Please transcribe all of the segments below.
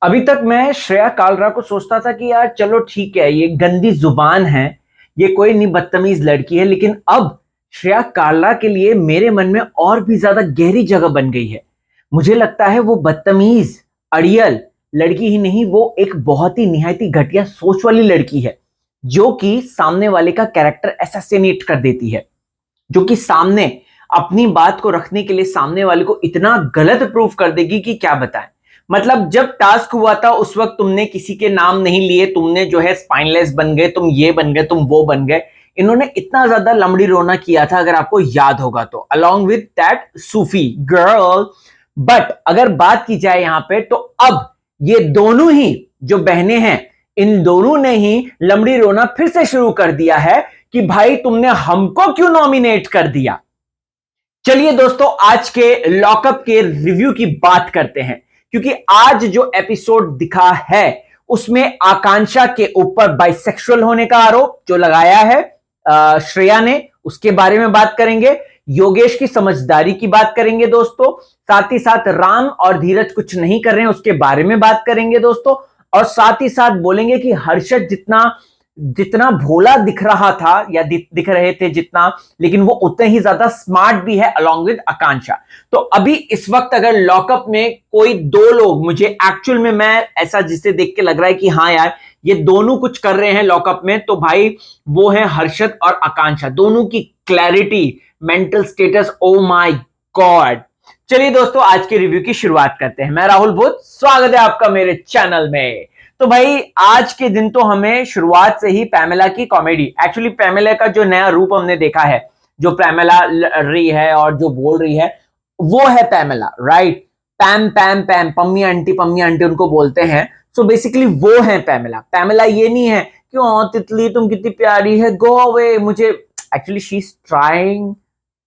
अभी तक मैं श्रेया कालरा को सोचता था कि यार चलो ठीक है, ये गंदी जुबान है, ये कोई नहीं, बदतमीज लड़की है। लेकिन अब श्रेया कालरा के लिए मेरे मन में और भी ज्यादा गहरी जगह बन गई है। मुझे लगता है वो बदतमीज, अड़ियल लड़की ही नहीं, वो एक बहुत ही निहायती घटिया सोच वाली लड़की है, जो कि सामने वाले का कैरेक्टर असैसिनेट कर देती है, जो कि सामने अपनी बात को रखने के लिए सामने वाले को इतना गलत प्रूफ कर देगी कि क्या बताएं। मतलब जब टास्क हुआ था उस वक्त तुमने किसी के नाम नहीं लिए, तुमने जो है स्पाइनलेस बन गए, तुम ये बन गए, तुम वो बन गए। इन्होंने इतना ज्यादा लमड़ी रोना किया था, अगर आपको याद होगा तो, along with that Sufi girl. But अगर बात की जाए यहां पे, तो अब ये दोनों ही जो बहनें हैं, इन दोनों ने ही लमड़ी रोना फिर से शुरू कर दिया है कि भाई तुमने हमको क्यों नॉमिनेट कर दिया। चलिए दोस्तों, आज के लॉकअप के रिव्यू की बात करते हैं, क्योंकि आज जो एपिसोड दिखा है उसमें आकांक्षा के ऊपर बाइसेक्सुअल होने का आरोप जो लगाया है श्रेया ने, उसके बारे में बात करेंगे। योगेश की समझदारी की बात करेंगे दोस्तों, साथ ही साथ राम और धीरज कुछ नहीं कर रहे हैं उसके बारे में बात करेंगे दोस्तों, और साथ ही साथ बोलेंगे कि हर्षद जितना जितना भोला दिख रहा था या दिख रहे थे जितना, लेकिन वो उतने ही ज्यादा स्मार्ट भी है अलोंग विद आकांक्षा। तो अभी इस वक्त अगर लॉकअप में कोई दो लोग, मुझे एक्चुअल में मैं ऐसा जिसे देख के लग रहा है कि हाँ यार ये दोनों कुछ कर रहे हैं लॉकअप में, तो भाई वो है हर्षद और आकांक्षा। दोनों की clarity, mental status, oh my God. चलिए दोस्तों, आज के रिव्यू की शुरुआत करते हैं। मैं राहुल बुध, स्वागत है आपका मेरे चैनल में। तो भाई आज के दिन तो हमें शुरुआत से ही पैमेला की कॉमेडी, एक्चुअली पैमेला का जो नया रूप हमने देखा है, जो पैमेला लड़ रही है और जो बोल रही है, वो है पैमेला, राइट। पैम पैम पैम, पम्मी आंटी उनको बोलते हैं। सो बेसिकली वो है पैमेला। पैमेला ये नहीं है क्यों तितली तुम कितनी प्यारी है, गो अवे। मुझे actually she is trying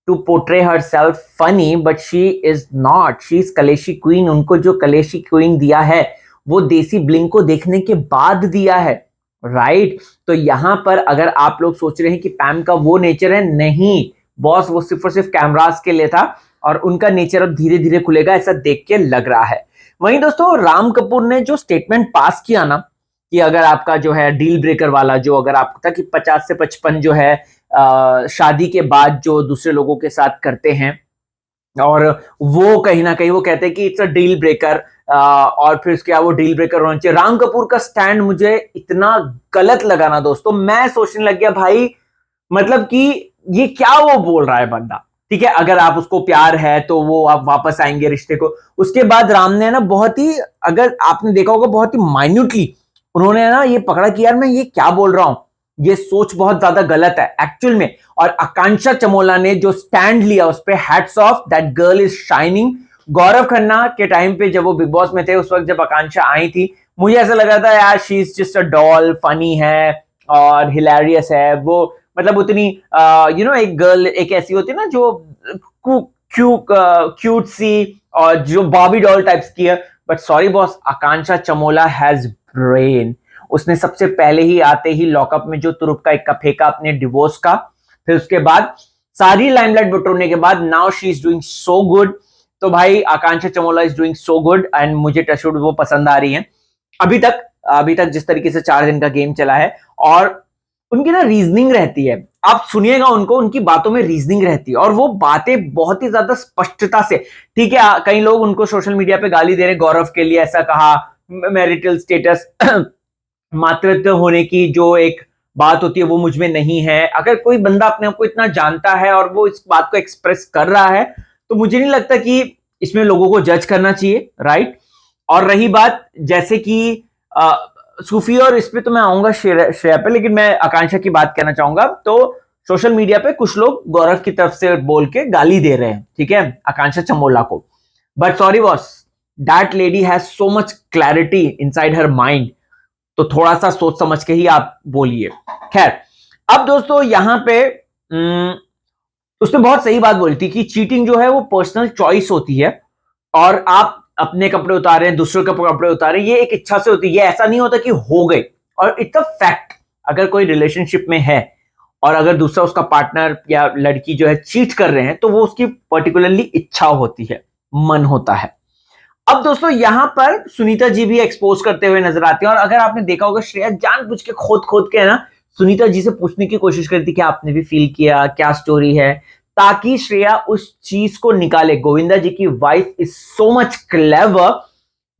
to portray herself funny, but she is not. She is Khaleesi queen. उनको जो कलेशी क्वीन दिया है वो देसी ब्लिंग को देखने के बाद दिया है, राइट। तो यहां पर अगर आप लोग सोच रहे हैं कि पैम का वो नेचर है, नहीं बॉस, वो सिर्फ और सिर्फ कैमरास के लिए था और उनका नेचर अब धीरे धीरे खुलेगा, ऐसा देख के लग रहा है। वहीं दोस्तों राम कपूर ने जो स्टेटमेंट पास किया ना, कि अगर आपका जो है डील ब्रेकर वाला, जो अगर आपको था कि 50 से 55 जो है शादी के बाद जो दूसरे लोगों के साथ करते हैं, और वो कहीं ना कहीं वो कहते हैं कि इट्स अ डील ब्रेकर, और फिर उसके बाद वो डील ब्रेकर होना चाहिए। राम कपूर का स्टैंड मुझे इतना गलत लगा ना दोस्तों, मैं सोचने लग गया भाई मतलब कि ये क्या वो बोल रहा है बंदा। ठीक है, अगर आप उसको प्यार है तो वो आप वापस आएंगे रिश्ते को। उसके बाद राम ने ना बहुत ही, अगर आपने देखा होगा, बहुत ही माइन्यूटली उन्होंने ना ये पकड़ा कि यार मैं ये क्या बोल रहा हूं, ये सोच बहुत ज्यादा गलत है एक्चुअल में। और आकांक्षा चमोला ने जो स्टैंड लिया उस पर hats off, that girl is shining. Gaurav Khanna के टाइम पे जब वो बिग बॉस में थे, उस वक्त जब आकांक्षा आई थी, मुझे ऐसा लगा था यार she is just a doll, funny है और हिलेरियस है वो। मतलब उतनी एक गर्ल एक ऐसी होती है ना जो क्यूट सी और जो बॉबी डॉल टाइप्स की है। But sorry boss, Akanksha Chamola has brain. उसने सबसे पहले ही आते ही लॉकअप में जो तुरुप का इक्का फेंका अपने डिवोर्स का, फिर उसके बाद सारी लाइमलाइट बटोरने के बाद now she is doing so good. तो भाई Akanksha Chamola is doing so good and मुझे टचवुड वो पसंद आ रही है अभी तक जिस तरीके से 4 दिन का गेम चला है। और उनकी ना रीजनिंग रहती है, आप सुनिएगा उनको, उनकी बातों में रीजनिंग रहती है और वो बातें बहुत ही ज्यादा स्पष्टता से। ठीक है, कई लोग उनको सोशल मीडिया पे गाली दे रहे, गौरव के लिए ऐसा कहा, मैरिटल स्टेटस मातृत्व होने की जो एक बात होती है वो मुझ में नहीं है। अगर कोई बंदा अपने आप को इतना जानता है और वो इस बात को एक्सप्रेस कर रहा है, तो मुझे नहीं लगता कि इसमें लोगों को जज करना चाहिए, राइट। और रही बात जैसे कि सूफी, और इस पे तो मैं आऊंगा श्रेया पे, लेकिन मैं आकांक्षा की बात करना चाहूंगा। तो सोशल मीडिया पे कुछ लोग गौरव की तरफ से बोल के गाली दे रहे हैं, ठीक है, आकांक्षा चमोला को। But sorry boss, that lady has so much clarity inside her mind, तो थोड़ा सा सोच समझ के ही आप बोलिए। खैर, अब दोस्तों यहां पे उसने बहुत सही बात बोली थी कि चीटिंग जो है वो पर्सनल चॉइस होती है, और आप अपने कपड़े उतारे, दूसरों के कपड़े उतारे, ये एक इच्छा से होती है, ये ऐसा नहीं होता कि हो गए। और इट्स अ फैक्ट, अगर कोई रिलेशनशिप में है और अगर दूसरा उसका पार्टनर या लड़की जो है चीट कर रहे हैं, तो वो उसकी पर्टिकुलरली इच्छा होती है, मन होता है। अब दोस्तों यहां पर सुनीता जी भी एक्सपोज करते हुए नजर आती हैं, और अगर आपने देखा होगा श्रेया जानबूझ के खोद खोद के है ना सुनीता जी से पूछने की कोशिश करती कि आपने भी फील किया, क्या स्टोरी है, ताकि श्रेया उस चीज को निकाले। गोविंदा जी की wife is so much clever,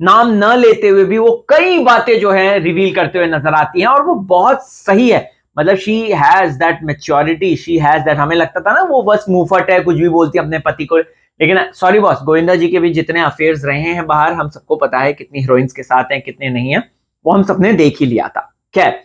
नाम न लेते हुए भी वो कई बातें जो है रिवील करते हुए नजर आती हैं, और वो बहुत सही है। मतलब she has that maturity, she has that, हमें लगता था ना वो बस मुंहफट है, कुछ भी बोलती है अपने पति को, लेकिन सॉरी बॉस, गोविंदा जी के भी जितने अफेयर्स रहे हैं बाहर, हम सबको पता है कितनी हीरोइंस के साथ हैं कितने नहीं है, वो हम सबने देख ही लिया था। खैर,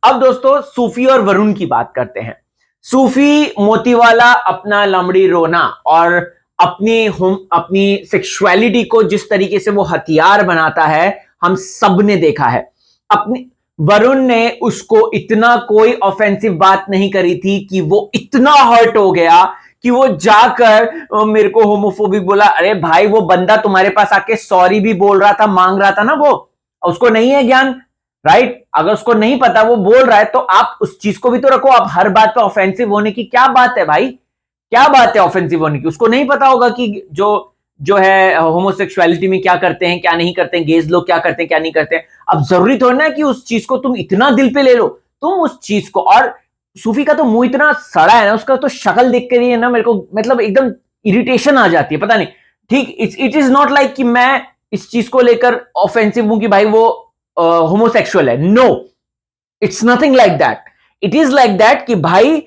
अब दोस्तों सूफी और वरुण की बात करते हैं। सूफी मोतीवाला अपना लमड़ी रोना और अपनी सेक्सुअलिटी को जिस तरीके से वो हथियार बनाता है, हम सब ने देखा है। अपनी वरुण ने उसको इतना कोई ऑफेंसिव बात नहीं करी थी कि वो इतना हर्ट हो गया कि वो जाकर मेरे को होमोफोबिक बोला। अरे भाई, वो बंदा तुम्हारे पास आके सॉरी भी बोल रहा था, मांग रहा था ना, वो उसको नहीं है ज्ञान, राइट? अगर उसको नहीं पता, वो बोल रहा है, तो आप उस चीज को भी तो रखो। आप हर बात पे ऑफेंसिव होने की क्या बात है भाई? क्या बात है ऑफेंसिव होने की? उसको नहीं पता होगा कि जो जो है होमोसेक्सुअलिटी में क्या करते हैं क्या नहीं करते हैं, गेज लोग क्या करते हैं क्या नहीं करते हैं। अब जरूरी थोड़ा ना कि उस चीज को तुम इतना दिल पे ले लो, तुम उस चीज को। और सूफी का तो मुंह इतना सड़ा है ना, उसका तो शक्ल देख कर ही है ना मेरे को मतलब एकदम इरिटेशन आ जाती है, पता नहीं। ठीक, इट इज नॉट लाइक कि मैं इस चीज को लेकर ऑफेंसिव हूं कि भाई वो होमोसेक्सुअल है, no, it's nothing like that. It is like that कि भाई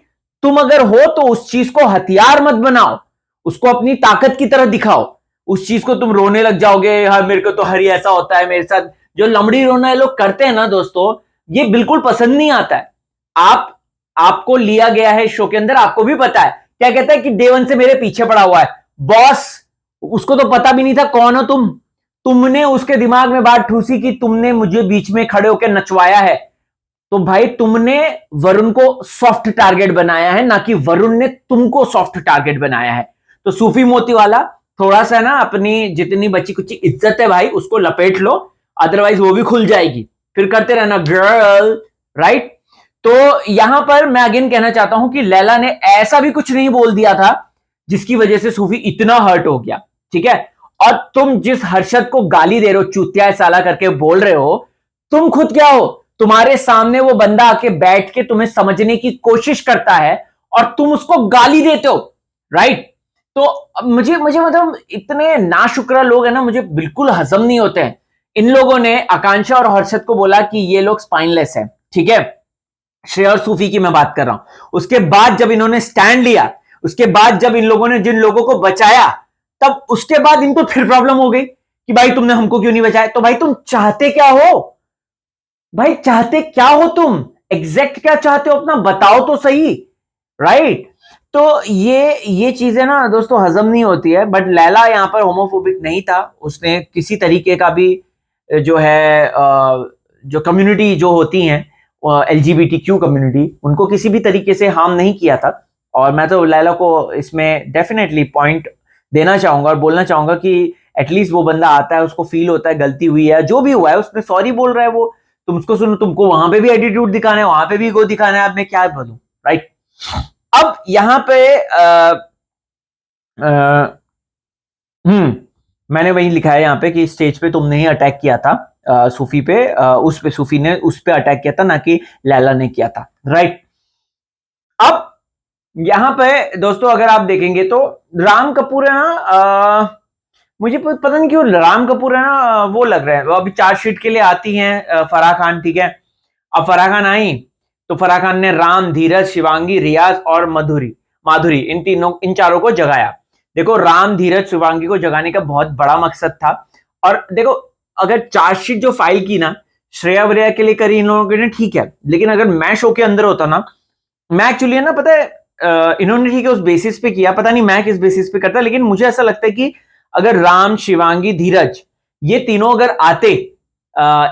तुम अगर हो तो उस चीज को हथियार मत बनाओ, उसको अपनी ताकत की तरह दिखाओ। उस चीज को तुम रोने लग जाओगे, हाँ मेरे को तो हर ही ऐसा होता है मेरे साथ, जो लमड़ी रोना ये लोग करते हैं ना दोस्तों, ये बिल्कुल पसंद नहीं आता है। आपको लिया गया है शो के अंदर, आपको भी पता है क्या कहता है कि देवन से मेरे पीछे पड़ा हुआ है बॉस। उसको तो पता भी नहीं था कौन हो तुमने उसके दिमाग में बात ठूसी कि तुमने मुझे बीच में खड़े होकर नचवाया है। तो भाई तुमने वरुण को सॉफ्ट टारगेट बनाया है, ना कि वरुण ने तुमको सॉफ्ट टारगेट बनाया है। तो सूफी मोती वाला थोड़ा सा ना अपनी जितनी बची कुछ इज्जत है भाई उसको लपेट लो, अदरवाइज वो भी खुल जाएगी, फिर करते रहना गर्ल, राइट? तो यहां पर मैं अगेन कहना चाहता हूं कि लैला ने ऐसा भी कुछ नहीं बोल दिया था जिसकी वजह से सूफी इतना हर्ट हो गया, ठीक है? और तुम जिस हर्षद को गाली दे रहे हो, चूतिया साला करके बोल रहे हो, तुम खुद क्या हो? तुम्हारे सामने वो बंदा आके बैठ के तुम्हें समझने की कोशिश करता है और तुम उसको गाली देते हो, राइट? तो मुझे मुझे मतलब इतने नाशुक्र लोग हैं ना, मुझे बिल्कुल हजम नहीं होते हैं। इन लोगों ने आकांक्षा और हर्षद को बोला कि ये लोग स्पाइनलेस है, ठीक है? श्रेया और सूफी की मैं बात कर रहा हूं। उसके बाद जब इन्होंने स्टैंड लिया, उसके बाद जब इन लोगों ने जिन लोगों को बचाया, तब उसके बाद इनको फिर प्रॉब्लम हो गई कि भाई तुमने हमको क्यों नहीं बचाया। तो भाई तुम चाहते क्या हो? भाई चाहते क्या हो तुम? एग्जैक्ट क्या चाहते हो अपना बताओ तो सही, राइट? तो ये चीजें ना दोस्तों हजम नहीं होती है। बट लैला यहां पर होमोफोबिक नहीं था, उसने किसी तरीके का भी जो है जो कम्युनिटी जो होती हैं LGBTQ कम्युनिटी, उनको किसी भी तरीके से हार्म नहीं किया था। और मैं तो लैला को इसमें डेफिनेटली पॉइंट देना चाहूंगा और बोलना चाहूंगा कि एटलीस्ट वो बंदा आता है, उसको फील होता है गलती हुई है, जो भी हुआ है उसने सॉरी बोल रहा है। वो तुम उसको सुनो, तुमको वहां पे भी एटीट्यूड दिखाना है, वहां पे भी ईगो दिखाना है, अब मैं क्या बोलूं, राइट? अब यहां पे मैंने वही लिखा है यहाँ पे कि स्टेज पे तुमने ही अटैक किया था सूफी पे, उस पे सूफी ने उस पे अटैक किया था, ना कि लैला ने किया था, राइट? अब यहां पे दोस्तों अगर आप देखेंगे तो राम कपूर है ना, मुझे पता नहीं क्यों राम कपूर है ना वो लग रहा है। वो अभी चार्जशीट के लिए आती हैं फराह खान, ठीक है? अब फराह खान आई तो फराह खान ने राम, धीरज, शिवांगी, रियाज और माधुरी इन चारों को जगाया। देखो, राम, धीरज, शिवांगी को जगाने का बहुत बड़ा मकसद था। और देखो, अगर चार्जशीट जो फाइल की ना श्रेया वरेया के लिए करी इन लोगों ने, ठीक है, लेकिन अगर मैं शो के अंदर होता ना, मैं एक्चुअली है ना, पता है इन्होंने ठीक है उस बेसिस पे किया, पता नहीं मैं किस बेसिस पे करता, लेकिन मुझे ऐसा लगता है कि अगर राम, शिवांगी, धीरज ये तीनों अगर आते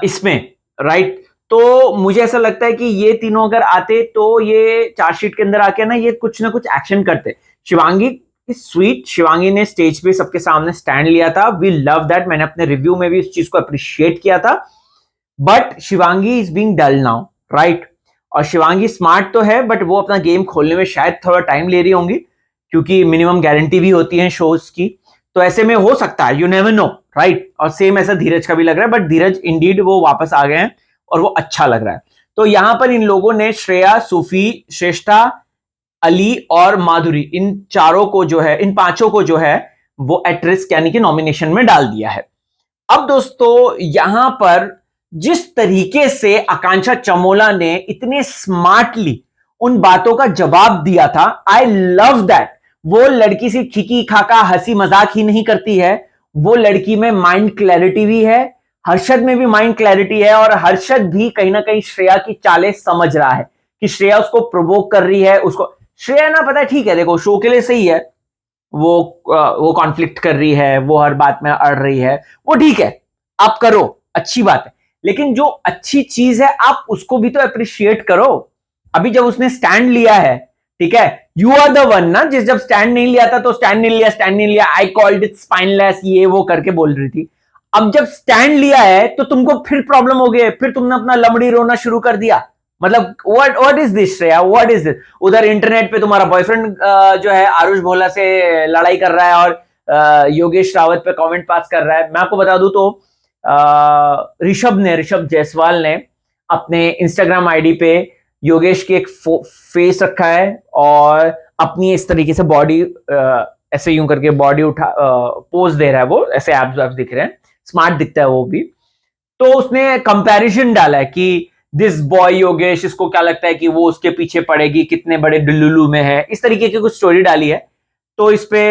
इसमें, राइट, तो मुझे ऐसा लगता है कि ये तीनों अगर आते तो ये चार्जशीट के अंदर आके ना ये कुछ ना कुछ एक्शन करते। शिवांगी इज स्वीट, शिवांगी ने स्टेज पे सबके सामने स्टैंड लिया था, वी लव दैट, मैंने अपने रिव्यू में भी इस चीज को अप्रिशिएट किया था। But Shivangi is being dull now, right? और शिवांगी स्मार्ट तो है, बट वो अपना गेम खोलने में शायद थोड़ा टाइम ले रही होंगी, क्योंकि मिनिमम गारंटी भी होती है शोज की। तो ऐसे में हो सकता है, यू नेवर नो, राइट। और सेम ऐसा धीरज का भी लग रहा है, बट धीरज इंडीड वो वापस आ गए हैं और वो अच्छा लग रहा है। तो यहां पर इन लोगों ने श्रेया, सूफी, श्रेष्ठा, अली और माधुरी, इन चारों को जो है, इन पांचों को जो है वो एट रिस्क यानी कि नॉमिनेशन में डाल दिया है। अब दोस्तों यहां पर जिस तरीके से आकांक्षा चमोला ने इतने स्मार्टली उन बातों का जवाब दिया था, आई लव दैट। वो लड़की से खिकी खाका हंसी मजाक ही नहीं करती है, वो लड़की में माइंड क्लैरिटी भी है, हर्षद में भी माइंड क्लैरिटी है, और हर्षद भी कहीं ना कहीं श्रेया की चालें समझ रहा है कि श्रेया उसको प्रोवोक कर रही है। उसको श्रेया ना पता है, ठीक है देखो शो के लिए सही है, वो कॉन्फ्लिक्ट कर रही है, वो हर बात में अड़ रही है, वो ठीक है, आप करो, अच्छी बात है। लेकिन जो अच्छी चीज है आप उसको भी तो अप्रिशिएट करो। अभी जब उसने स्टैंड लिया है, ठीक है, यू आर द वन ना, जिस जब स्टैंड नहीं लिया था तो स्टैंड नहीं लिया, स्टैंड नहीं लिया, आई कॉल्ड इट स्पाइनलेस, ये वो करके बोल रही थी। अब जब स्टैंड लिया है तो तुमको फिर प्रॉब्लम हो गई, फिर तुमने अपना लमड़ी रोना शुरू कर दिया। मतलब what is this Shreya, what is this. उधर इंटरनेट पे तुम्हारा बॉयफ्रेंड जो है आरुष भोला से लड़ाई कर रहा है और योगेश रावत पे कमेंट पास कर रहा है। मैं आपको बता दूं तो ऋषभ जायसवाल ने अपने इंस्टाग्राम आईडी पे योगेश की एक फेस रखा है और अपनी इस तरीके से बॉडी ऐसे यूं करके बॉडी उठा पोज दे रहा है, वो ऐसे एब्स दिख रहे हैं, स्मार्ट दिखता है वो भी। तो उसने कंपैरिजन डाला है कि दिस बॉय योगेश, इसको क्या लगता है कि वो उसके पीछे पड़ेगी, कितने बड़े डुल्लू में है, इस तरीके की कुछ स्टोरी डाली है। तो इस पे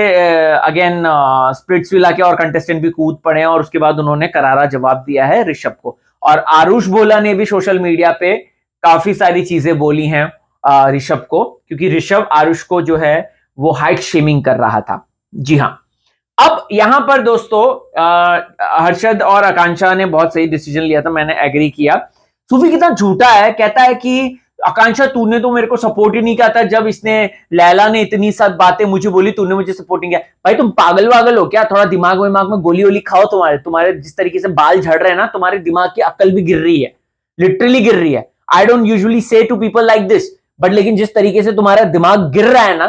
अगेन स्प्रिट्स विला के और कंटेस्टेंट भी कूद पड़े हैं और उसके बाद उन्होंने करारा जवाब दिया है ऋषभ को। और आरुष भोला ने भी सोशल मीडिया पे काफी सारी चीजें बोली हैं ऋषभ को, क्योंकि ऋषभ आरुष को जो है वो हाइट शेमिंग कर रहा था। जी हाँ। अब यहां पर दोस्तों हर्षद और आकांक्षा ने बहुत सही डिसीजन लिया था, मैंने एग्री किया। सूफी कितना झूठा है, कहता है कि आकांक्षा तूने तो मेरे को सपोर्ट ही नहीं किया था, जब इसने लैला ने इतनी सब बातें मुझे बोली तूने मुझे सपोर्ट नहीं किया। भाई तुम पागल वागल हो क्या, थोड़ा दिमाग में गोली वोली खाओ। तुम्हारे जिस तरीके से बाल झड़ रहे हैं ना, तुम्हारे दिमाग की अक्ल भी गिर रही है, लिटरली गिर रही है। I don't usually say to people like this, but लेकिन जिस तरीके से तुम्हारा दिमाग गिर रहा है ना,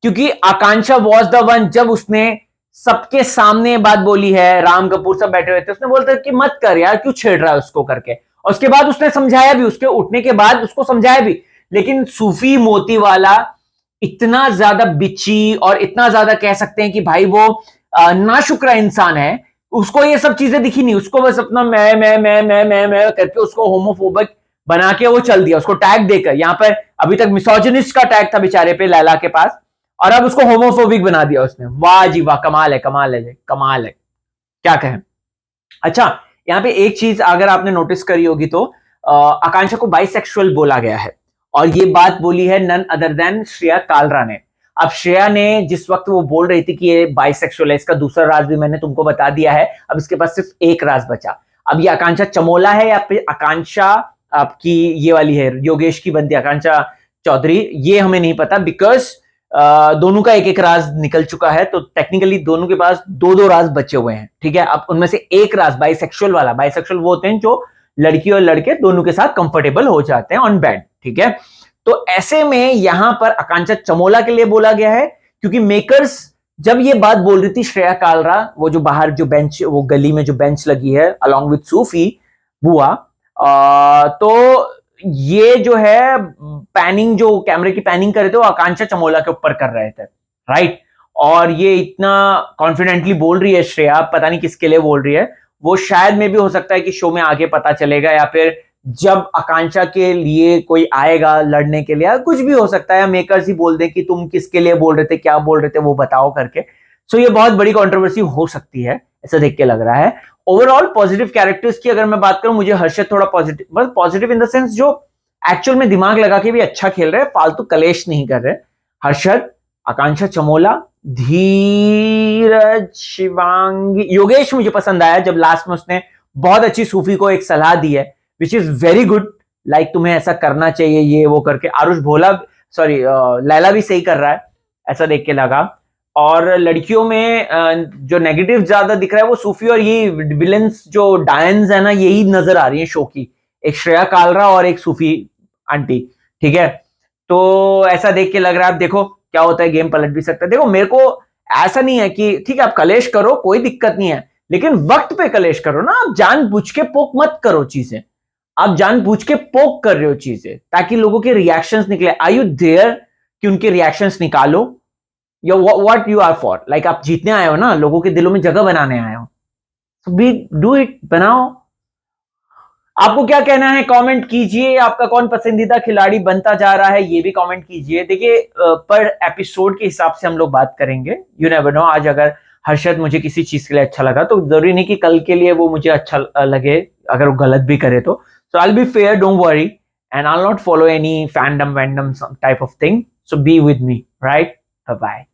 क्योंकि आकांक्षा वॉज द वन, जब उसने सबके सामने बात बोली है, राम कपूर सब बैठे हुए थे, उसने बोलता कि मत कर यार, क्यों छेड़ रहा है उसको करके। और उसके बाद उसने समझाया भी, उसके उठने के बाद उसको समझाया भी। लेकिन सूफी मोती वाला इतना ज्यादा बिची और इतना ज्यादा कह सकते हैं कि भाई वो नाशुक्र इंसान है, उसको ये सब चीजें दिखी नहीं, उसको बस अपना मैं करके उसको होमोफोबिक बना के वो चल दिया, उसको टैग देकर। यहां पर अभी तक मिसोजिनिस्ट का टैग था बेचारे पे लैला के पास, और अब उसको होमोफोबिक बना दिया उसने। वाह जी वाह, कमाल है कमाल है कमाल है, क्या कहें। अच्छा, यहाँ पे एक चीज अगर आपने नोटिस करी होगी तो आकांक्षा को बाइसेक्सुअल बोला गया है, और ये बात बोली है none other than Shreya Kalra ने। अब श्रेया ने जिस वक्त वो बोल रही थी कि ये बाइसेक्सुअल है, इसका दूसरा राज भी मैंने तुमको बता दिया है, अब इसके पास सिर्फ एक राज बचा। अब ये आकांक्षा चमोला है या फिर आकांक्षा आपकी ये वाली है योगेश की बनती आकांक्षा चौधरी, ये हमें नहीं पता, बिकॉज दोनों का एक एक राज निकल चुका है। तो टेक्निकली दोनों के पास दो दो राज बचे हुए हैं, ठीक है। अब उनमें से एक राज बाइसेक्सुअल वाला, बाइसेक्सुअल वो होते हैं जो लड़की और लड़के दोनों के साथ कंफर्टेबल हो जाते हैं ऑन बेड, ठीक है। तो ऐसे में यहां पर आकांक्षा चमोला के लिए बोला गया है, क्योंकि मेकर्स जब ये बात बोल रही थी श्रेया कालरा, वो जो बाहर जो बेंच, वो गली में जो बेंच लगी है अलॉन्ग विद सूफी बुआ, तो ये जो है पैनिंग, जो कैमरे की पैनिंग कर रहे थे वो आकांक्षा चमोला के ऊपर कर रहे थे, राइट। और ये इतना कॉन्फिडेंटली बोल रही है श्रेया, पता नहीं किसके लिए बोल रही है, वो शायद में भी हो सकता है कि शो में आगे पता चलेगा, या फिर जब आकांक्षा के लिए कोई आएगा लड़ने के लिए, कुछ भी हो सकता है, मेकर्स ही बोल दें कि तुम किसके लिए बोल रहे थे, क्या बोल रहे थे, वो बताओ करके। सो ये बहुत बड़ी कंट्रोवर्सी हो सकती है, ऐसा देख के लग रहा है। ओवरऑल पॉजिटिव कैरेक्टर्स की अगर मैं बात करूं, मुझे हर्षद थोड़ा पॉजिटिव, मतलब पॉजिटिव इन द सेंस जो एक्चुअल में दिमाग लगा के भी अच्छा खेल रहे हैं, फालतू कलेश नहीं कर रहे। हर्षद, आकांक्षा चमोला, धीरज, शिवांगी, योगेश मुझे पसंद आया जब लास्ट में उसने बहुत अच्छी सूफी को एक सलाह दी है, which is very good, like तुम्हें ऐसा करना चाहिए ये वो करके। आरुष भोला, सॉरी लैला भी सही कर रहा है, ऐसा देख के लगा। और लड़कियों में जो नेगेटिव ज्यादा दिख रहा है वो सूफी, और ये विलेंस जो डायंस है ना, यही नजर आ रही है शो की, एक श्रेया कालरा और एक सूफी आंटी, ठीक है। तो ऐसा देख के लग रहा है, अब देखो क्या होता है, गेम पलट भी सकता है। देखो मेरे को ऐसा नहीं है कि ठीक है आप कलेश करो, कोई दिक्कत नहीं है, लेकिन वक्त पे कलेश करो ना, आप जानबूझ के पोक मत करो चीजें, आप जानबूझ के पोक कर रहे हो चीजें ताकि लोगों के रिएक्शंस निकले। आर यू देयर कि उनके रिएक्शंस निकालो? या what you are for? Like आप जीतने आए हो ना, लोगों के दिलों में जगह बनाने आए हो, सो बी डू इट, बनाओ। आपको क्या कहना है कमेंट कीजिए, आपका कौन पसंदीदा खिलाड़ी बनता जा रहा है ये भी कमेंट कीजिए। देखिए पर एपिसोड के हिसाब से हम लोग बात करेंगे, यू नेवर नो। आज अगर हर्षद मुझे किसी चीज के लिए अच्छा लगा तो जरूरी नहीं कि कल के लिए वो मुझे अच्छा लगे अगर वो गलत भी करे तो। So I will be fair, don't worry, and I will not follow any fandom vandom type of thing, so be with me, right? Bye bye.